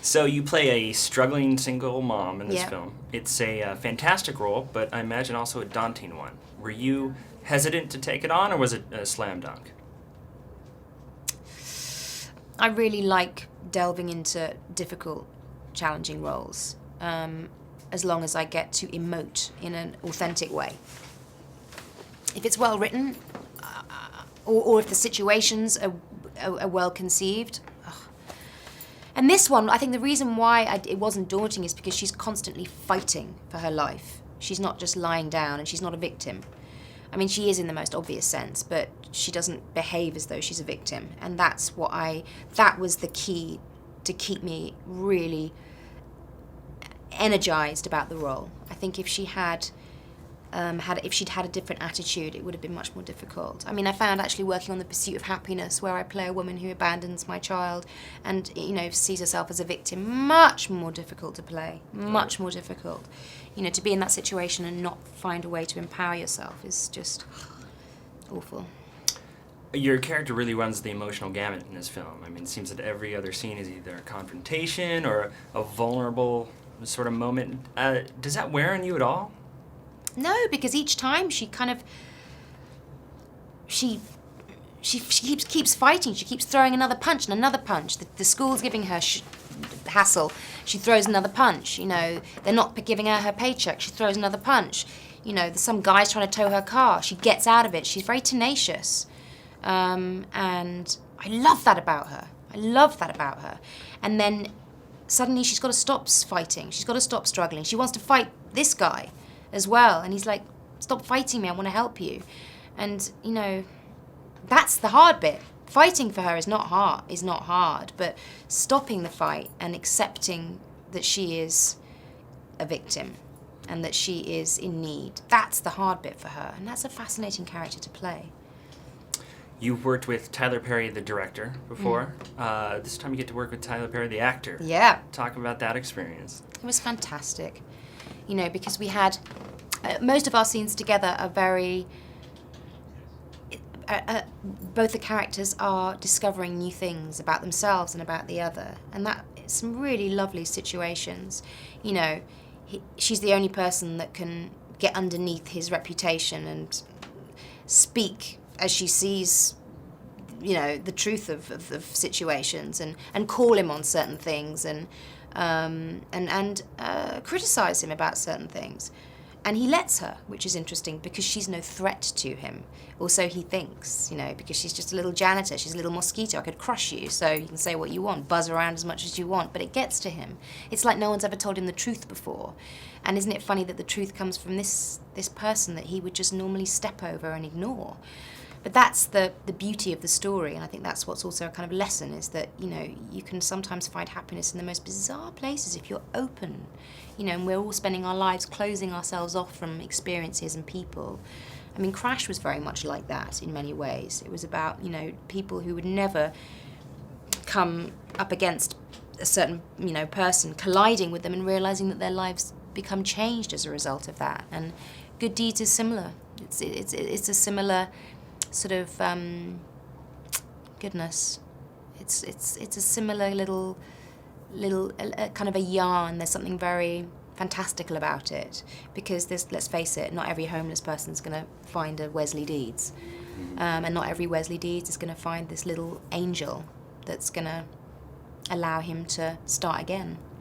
So you play a struggling single mom in this Yep. film. It's a fantastic role, but I imagine also a daunting one. Were you hesitant to take it on, or was it a slam dunk? I really like delving into difficult, challenging roles, as long as I get to emote in an authentic way. If it's well written, or if the situations are well conceived. Ugh. And this one, I think the reason why it wasn't daunting is because she's constantly fighting for her life. She's not just lying down, and she's not a victim. I mean, she is in the most obvious sense, but she doesn't behave as though she's a victim. And that was the key to keep me really energized about the role. I think if she if she'd had a different attitude, it would have been much more difficult. I mean, I found actually working on The Pursuit of Happiness, where I play a woman who abandons my child and, sees herself as a victim, much more difficult to play, much more difficult. To be in that situation and not find a way to empower yourself is just awful. Your character really runs the emotional gamut in this film. I mean, it seems that every other scene is either a confrontation or a vulnerable sort of moment. Does that wear on you at all? No, because each time she kind of she keeps fighting. She keeps throwing another punch and another punch. The school's giving her hassle. She throws another punch. They're not giving her paycheck. She throws another punch. There's some guy's trying to tow her car. She gets out of it. She's very tenacious, and I love that about her. And then suddenly she's got to stop fighting. She's got to stop struggling. She wants to fight this guy as well, and he's like, "Stop fighting me. I want to help you." And that's the hard bit. Fighting for her is not hard, but stopping the fight and accepting that she is a victim and that she is in need, that's the hard bit for her, and that's a fascinating character to play. You've worked with Tyler Perry, the director, before. This time you get to work with Tyler Perry, the actor. Yeah. Talk about that experience. It was fantastic, because we had most of our scenes together are very both the characters are discovering new things about themselves and about the other, and that some really lovely situations. She's the only person that can get underneath his reputation and speak as she sees, the truth of situations, and call him on certain things, and criticize him about certain things. And he lets her, which is interesting because she's no threat to him. Also, he thinks, because she's just a little janitor, she's a little mosquito, I could crush you, so you can say what you want, buzz around as much as you want, but it gets to him. It's like no one's ever told him the truth before. And isn't it funny that the truth comes from this person that he would just normally step over and ignore? But that's the beauty of the story, and I think that's what's also a kind of lesson, is that, you can sometimes find happiness in the most bizarre places if you're open, and we're all spending our lives closing ourselves off from experiences and people. I mean, Crash was very much like that in many ways. It was about, people who would never come up against a certain, person, colliding with them and realizing that their lives become changed as a result of that. And Good Deeds is similar. It's a similar sort of goodness. It's a similar little kind of a yarn. There's something very fantastical about it, because let's face it, not every homeless person's going to find a Wesley Deeds, and not every Wesley Deeds is going to find this little angel that's going to allow him to start again.